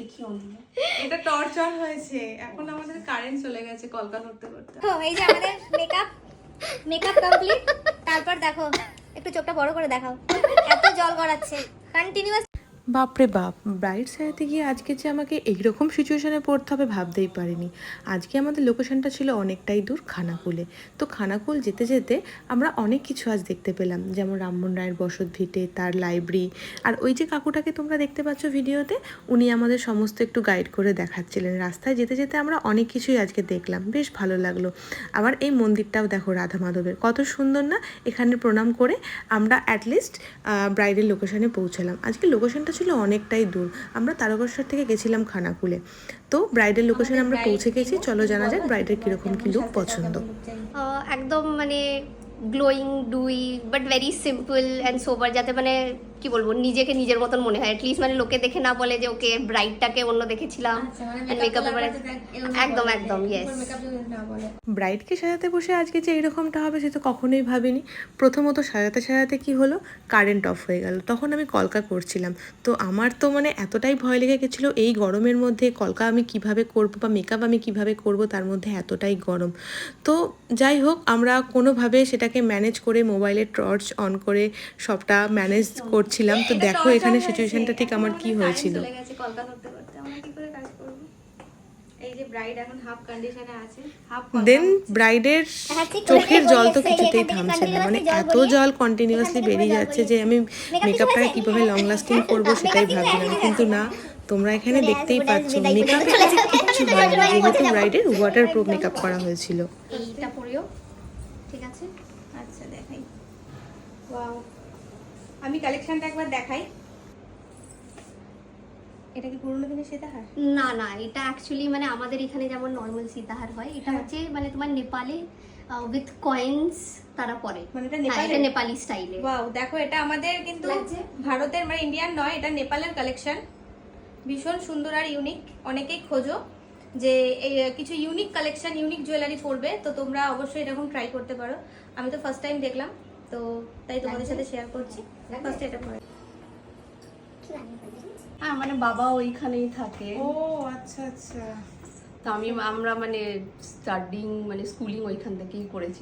দেখি অন্য এটা টর্চার হয়েছে। এখন আমাদের কারেন্ট চলে গেছে কলকা করতে করতে। এই যে আমাদের মেকআপ কমপ্লিট। তারপর দেখো একটু চোখটা বড় করে দেখাও, এত জল গড়াচ্ছে কন্টিনিউয়াস। বাপরে বাপ, ব্রাইড সাজাতে গিয়ে আজকে যে আমাকে এইরকম সিচুয়েশানে পড়তে হবে ভাবতেই পারিনি। আজকে আমাদের লোকেশনটা ছিল অনেকটাই দূর, খানাকুলে। তো খানাকুল যেতে যেতে আমরা অনেক কিছু আজ দেখতে পেলাম, যেমন রামমোহন রায়ের বসত ভিটে, তার লাইব্রেরি, আর ওই যে কাকুটাকে তোমরা দেখতে পাচ্ছ ভিডিওতে, উনি আমাদের সমস্ত একটু গাইড করে দেখাচ্ছিলেন। রাস্তায় যেতে যেতে আমরা অনেক কিছুই আজকে দেখলাম, বেশ ভালো লাগলো। আবার এই মন্দিরটাও দেখো রাধা মাধবের, কত সুন্দর না। এখানে প্রণাম করে আমরা অ্যাটলিস্ট ব্রাইডের লোকেশনে পৌঁছালাম। আজকে লোকেশনটা ছিল অনেকটাই দূর, আমরা তারকেশ্বর থেকে গেছিলাম খানাকুলে। তো ব্রাইডের লোকেশনে আমরা পৌঁছে গেছি। চলো জানা যাক ব্রাইডের কীরকম কী লুক পছন্দ। একদম মানে glowing dewy but very simple and sober, যাতে মানে কি বলবো নিজেকে নিজের মতন মনে হয় অ্যাটলিস্ট, মানে লোকে দেখে না বলে যে ওকে ব্রাইডটাকে অন্য দেখেছিলাম। একদম একদম ইয়েস। ব্রাইডকে সাজাতে বসে আজকে যে এইরকমটা হবে সে তো কখনোই ভাবিনি। প্রথমত সাজাতে সাজাতে কি হলো, কারেন্ট অফ হয়ে গেল। তখন আমি কলকা করছিলাম, তো আমার তো মানে এতটাই ভয় লেগে গেছিলো এই গরমের মধ্যে কলকা আমি কিভাবে করব বা মেকআপ আমি কিভাবে করব, তার মধ্যে এতটাই গরম। তো যাই হোক, আমরা কোনোভাবে সেটাকে ম্যানেজ করে মোবাইলে টর্চ অন করে সবটা ম্যানেজ করছিলাম। তো দেখো এখানে সিচুয়েশনটা ঠিক আমার কি হয়েছিল। দেন ব্রাইডের চোখের জল তো কিছুতেই থামছে না, মানে এত জল কন্টিনিউয়াসলি বেরিয়ে যাচ্ছে যে আমি মেকআপটাকে কিভাবে লং লাস্টিং করবো সেটাই ভাবছিলাম। কিন্তু না, তোমরা এখানে দেখতেই পাচ্ছ মেকআপে কিচ্ছু হয় না, যেহেতু ব্রাইডের ওয়াটার প্রুফ মেকআপ করা হয়েছিল। এইটা পরেও ঠিক আছে। আচ্ছা দেখাই, ওয়াও, আমি কালেকশনটা একবার দেখাই। এটা কি পুরোনো দিনের সীতাহার? না না, এটা অ্যাকচুয়ালি মানে আমাদের এখানে যেমন নর্মাল সীতাহার হয়, এটা হচ্ছে মানে তোমার নেপালে উইথ কয়েন্স তারা পরে, মানে এটা নেপালি স্টাইলে। ওয়াও, দেখো এটা আমাদের কিন্তু ভারতের মানে ইন্ডিয়ান নয়, এটা নেপালের কালেকশন। ভীষণ সুন্দর আর ইউনিক। অনেকেই খোঁজো যে এই কিছু ইউনিক কালেকশন, ইউনিক জুয়েলারি পরবে, তো তোমরা অবশ্যই এরকম ট্রাই করতে পারো। আমি তো ফার্স্ট টাইম দেখলাম, তো তাই তোমাদের সাথে শেয়ার করছি। ফার্স্ট এটা পরে মানে বাবা ওইখানেই থাকে। ও আচ্ছা আচ্ছা। তো আমরা মানে স্টাডিং মানে স্কুলিং ওইখান থেকেই করেছি,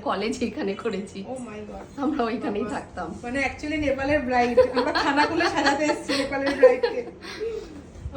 কলেজ এখানে করেছি। ও মাই গড, আমরা ওইখানেই থাকতাম। মানে অ্যাকচুয়ালি নেপালের ব্রাইড, আমরা খানাকুলে সাজাতে এসেছি নেপালের ব্রাইডকে।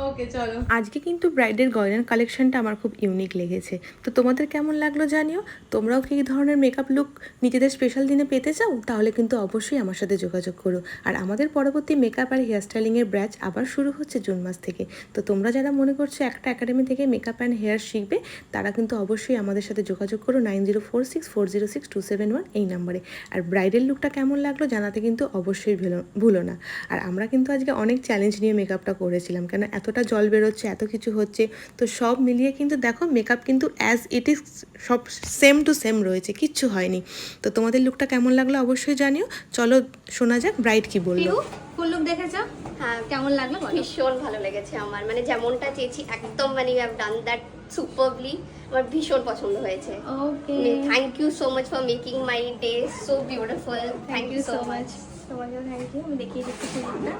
ওকে চলো। আজকে কিন্তু ব্রাইডের গয়নার কালেকশনটা আমার খুব ইউনিক লেগেছে। তো তোমাদের কেমন লাগলো জানিও। তোমরাও কি এই ধরনের মেকআপ লুক নিজেদের স্পেশাল দিনে পেতে চাও? তাহলে কিন্তু অবশ্যই আমার সাথে যোগাযোগ করো। আর আমাদের পরবর্তী মেকআপ আর হেয়ার স্টাইলিংয়ের ব্যাচ আবার শুরু হচ্ছে জুন মাস থেকে। তো তোমরা যারা মনে করছো একটা একাডেমি থেকে মেকআপ অ্যান্ড হেয়ার শিখবে, তারা কিন্তু অবশ্যই আমাদের সাথে যোগাযোগ করো 9046406271 এই নাম্বারে। আর ব্রাইডের লুকটা কেমন লাগলো জানাতে কিন্তু অবশ্যই ভুলো না। আর আমরা কিন্তু আজকে অনেক চ্যালেঞ্জ নিয়ে মেকআপটা করেছিলাম, কেন এতটা জল বেরোচ্ছে, এত কিছু হচ্ছে। তো সব মিলিয়ে কিন্তু দেখো মেকআপ কিন্তু অ্যাজ ইট ইজ সব সেম টু সেম রয়েছে, কিচ্ছু হয়নি। তো তোমাদের লুকটা কেমন লাগলো অবশ্যই জানিও। চলো শোনা যাক ব্রাইড কি বললো। ফুল লুক দেখেছো? হ্যাঁ, কেমন লাগলো? ভীষণ ভালো লেগেছে আমার, মানে যেমনটা চেয়েছি একদম, মানে you have done that superbly. আমার ভীষণ পছন্দ হয়েছে। Okay, thank you so much for making my day so beautiful. Thank you so much. তোমাকেও থ্যাংক ইউ। আমি দেখিয়ে দিচ্ছি ফুলটা।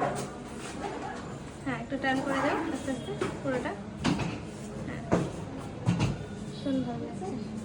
হ্যাঁ, একটু টার্ন করে দাও আস্তে আস্তে পুরোটা। হ্যাঁ, সুন্দর লাগছে।